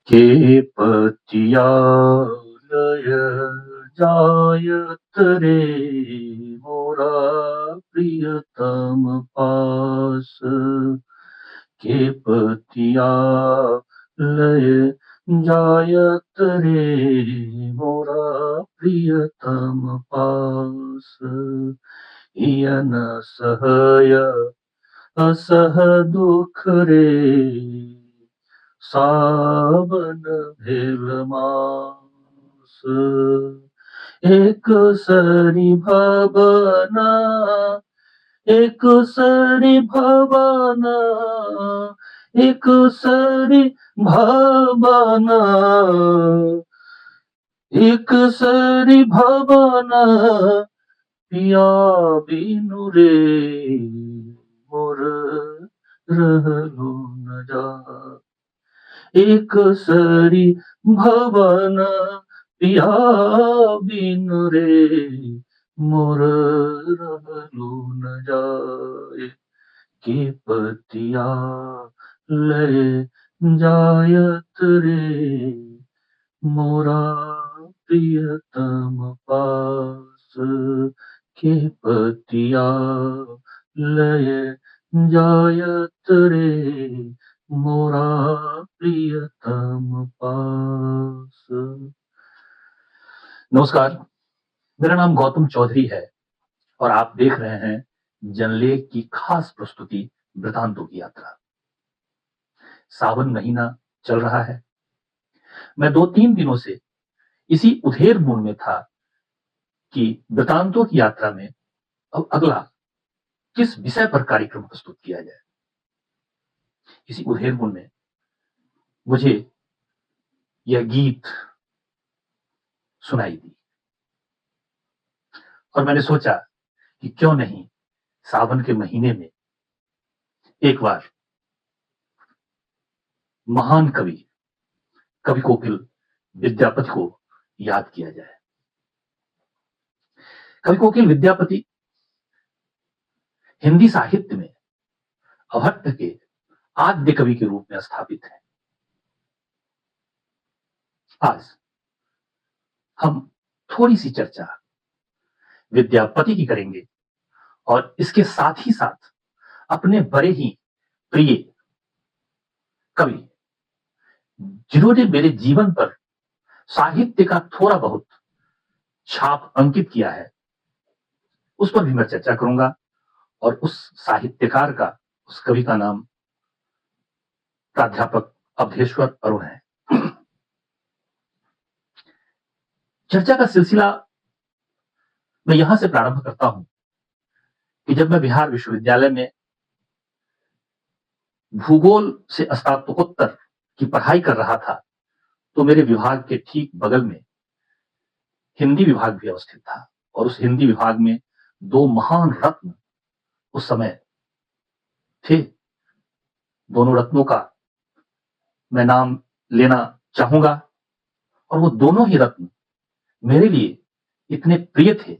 के पतिया लय जायत रे मोरा प्रियतम पास। के पतिया लय जायत रे मोरा प्रियतम पास। यन सहय असह दुख रे सावन भेल मास। एक सरी भवना एक सरी भवना एक सरी भवना एक सरी भवना पिया बिनु रे मोर रहलो न जा। एक सरी भवन पिया बिनु रे मोर रहलो न जाए। के पतिया लय जायत रे मोरा प्रियतम पास। के पतिया लय जायत रे मोरा प्रियतम पास। नमस्कार, मेरा नाम गौतम चौधरी है और आप देख रहे हैं जनलेख की खास प्रस्तुति वृतांतों की यात्रा। सावन महीना चल रहा है। मैं 2-3 दिनों से इसी उधेर मूड में था कि वृतांतों की यात्रा में अब अगला किस विषय पर कार्यक्रम प्रस्तुत किया जाए। इसी उधेर मूड में मुझे यह गीत सुनाई दी और मैंने सोचा कि क्यों नहीं सावन के महीने में एक बार महान कवि कोकिल विद्यापति को याद किया जाए। कवि कोकिल विद्यापति हिंदी साहित्य में अभट्ट के आद्य कवि के रूप में स्थापित है। आज हम थोड़ी सी चर्चा विद्यापति की करेंगे और इसके साथ ही साथ अपने बड़े ही प्रिय कवि जिन्होंने मेरे जीवन पर साहित्य का थोड़ा बहुत छाप अंकित किया है उस पर भी मैं चर्चा करूंगा। और उस साहित्यकार का, उस कवि का नाम प्राध्यापक अवधेश्वर अरुण है। चर्चा का सिलसिला मैं यहां से प्रारंभ करता हूं कि जब मैं बिहार विश्वविद्यालय में भूगोल से स्नातकोत्तर की पढ़ाई कर रहा था तो मेरे विभाग के ठीक बगल में हिंदी विभाग भी अवस्थित था और उस हिंदी विभाग में 2 महान रत्न उस समय थे। दोनों रत्नों का मैं नाम लेना चाहूंगा और वो दोनों ही रत्न मेरे लिए इतने प्रिय थे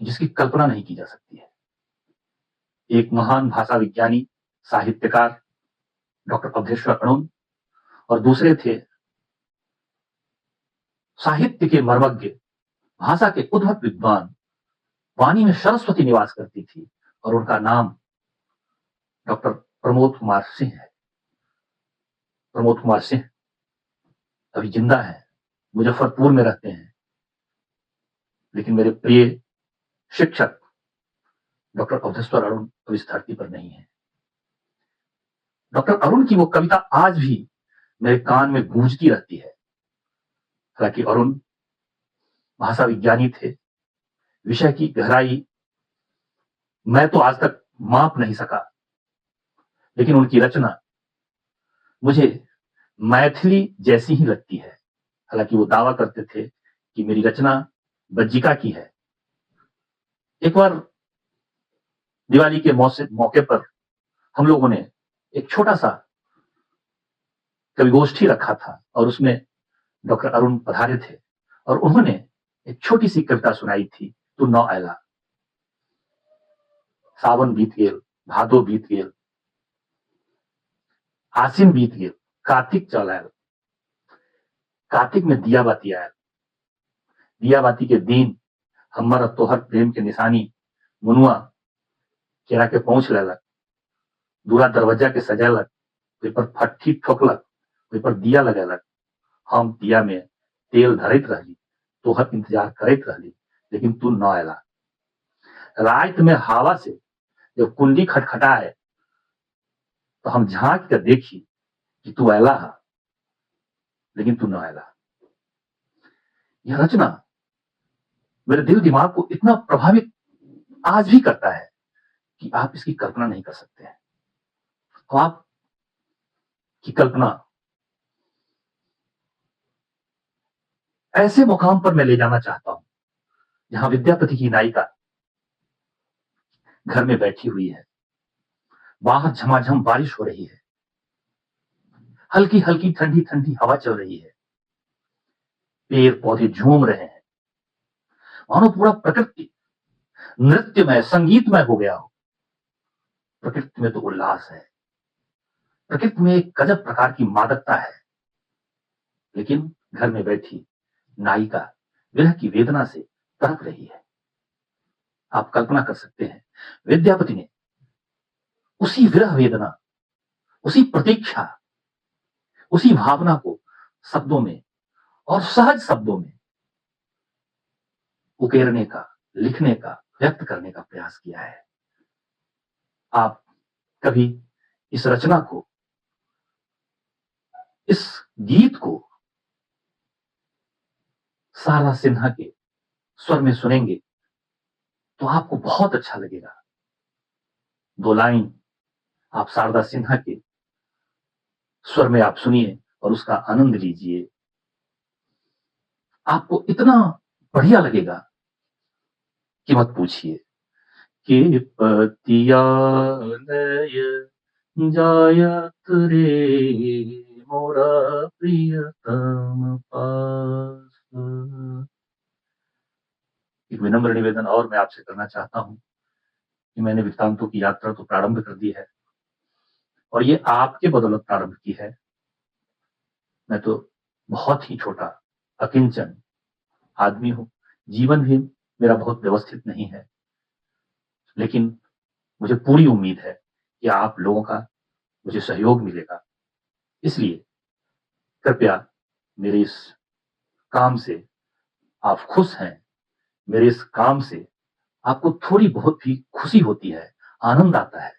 जिसकी कल्पना नहीं की जा सकती है। एक महान भाषा विज्ञानी, साहित्यकार डॉक्टर अवधेश्वर अरुण और दूसरे थे साहित्य के मर्मज्ञ, भाषा के उद्भट विद्वान, वाणी में सरस्वती निवास करती थी और उनका नाम डॉक्टर प्रमोद कुमार सिंह है। प्रमोद कुमार सिंह अभी जिंदा है, मुजफ्फरपुर में रहते हैं, लेकिन मेरे प्रिय शिक्षक डॉक्टर अवधेश्वर अरुण अब इस धरती पर नहीं है। डॉक्टर अरुण की वो कविता आज भी मेरे कान में गूंजती रहती है। हालांकि अरुण भाषा विज्ञानी थे, विषय की गहराई मैं तो आज तक माप नहीं सका, लेकिन उनकी रचना मुझे मैथिली जैसी ही लगती है। हालांकि वो दावा करते थे कि मेरी रचना बज्जिका की है। एक बार दिवाली के मौके पर हम लोगों ने एक छोटा सा कविगोष्ठी रखा था और उसमें डॉक्टर अरुण पधारे थे और उन्होंने एक छोटी सी कविता सुनाई थी, तू नौ आयला। सावन बीत गेल, भादो बीत गेल, आसिन बीत गेल, कार्तिक चल आयल, कार्तिक में दिया बाती आयल, दिया बाती के दिन हमर तोहर प्रेम के निशानी मुनुआ केरा के पहुंच लेलक, दूरा दरवाजा के सजेलक, ओहि पर फट्ठी ठोकलक, ओहि पर दिया लगेलक। हम दिया में तेल धरैत रहली, तोहर इंतजार करैत रहली, लेकिन तू न अयला। रात में हवा से जब कुंडी खटखटाए तो हम झांक कर देखी कि तू अयला है, लेकिन तू न अयला। यह रचना मेरे दिल दिमाग को इतना प्रभावित आज भी करता है कि आप इसकी कल्पना नहीं कर सकते हैं। तो आप की कल्पना ऐसे मुकाम पर मैं ले जाना चाहता हूं जहां विद्यापति की नायिका घर में बैठी हुई है, बाहर झमाझम बारिश हो रही है, हल्की हल्की ठंडी ठंडी हवा चल रही है, पेड़ पौधे झूम रहे हैं, मानो पूरा प्रकृति नृत्यमय संगीतमय हो गया हो। प्रकृति में तो उल्लास है, प्रकृति में एक गजब प्रकार की मादकता है, लेकिन घर में बैठी नायिका विरह की वेदना से तड़प रही है। आप कल्पना कर सकते हैं, विद्यापति ने उसी विरह वेदना, उसी प्रतीक्षा, उसी भावना को शब्दों में और सहज शब्दों में उकेरने का, लिखने का, व्यक्त करने का प्रयास किया है। आप कभी इस रचना को, इस गीत को शारदा सिन्हा के स्वर में सुनेंगे तो आपको बहुत अच्छा लगेगा। दो लाइन आप शारदा सिन्हा के स्वर में आप सुनिए और उसका आनंद लीजिए। आपको इतना बढ़िया लगेगा कि मत पूछिए। के पतिया जायत रे मोरा प्रियतम पास। एक विनम्र निवेदन और मैं आपसे करना चाहता हूं कि मैंने वृत्तांतों की यात्रा तो प्रारंभ कर दी है और ये आपके बदौलत प्रारंभ की है। मैं तो बहुत ही छोटा अकिंचन आदमी हूं, जीवन भी मेरा बहुत व्यवस्थित नहीं है, लेकिन मुझे पूरी उम्मीद है कि आप लोगों का मुझे सहयोग मिलेगा। इसलिए कृपया मेरे इस काम से आप खुश हैं, मेरे इस काम से आपको थोड़ी बहुत भी खुशी होती है, आनंद आता है,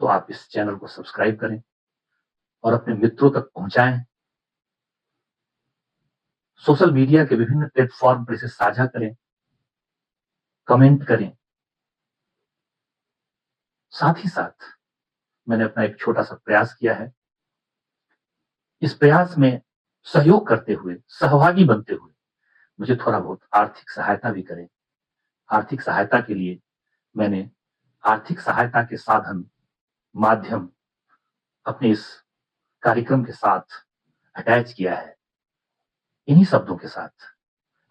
तो आप इस चैनल को सब्सक्राइब करें और अपने मित्रों तक पहुंचाएं। सोशल मीडिया के विभिन्न प्लेटफॉर्म पर इसे साझा करें, कमेंट करें। साथ ही साथ मैंने अपना एक छोटा सा प्रयास किया है। इस प्रयास में सहयोग करते हुए, सहभागी बनते हुए मुझे थोड़ा बहुत आर्थिक सहायता भी करें। आर्थिक सहायता के लिए मैंने आर्थिक सहायता के साधन, माध्यम अपने इस कार्यक्रम के साथ अटैच किया है। इन्हीं शब्दों के साथ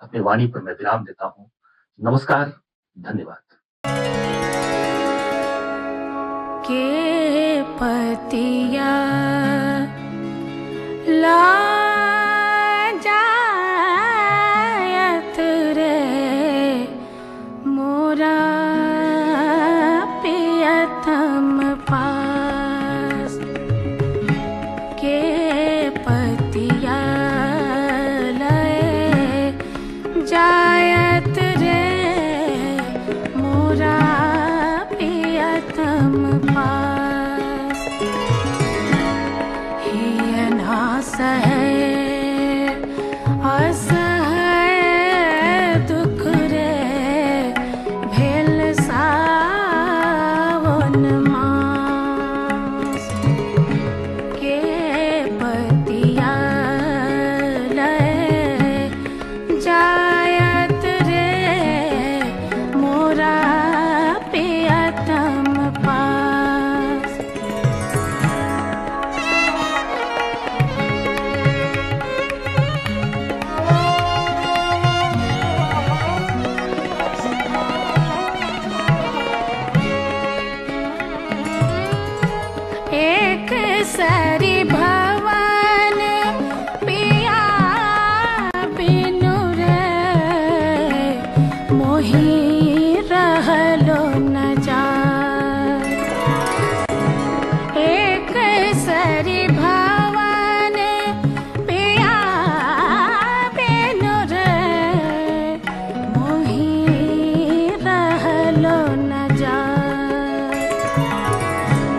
अपनी वाणी पर मैं विराम देता हूं। नमस्कार, धन्यवाद। के पतिया ला जायत रे मोरा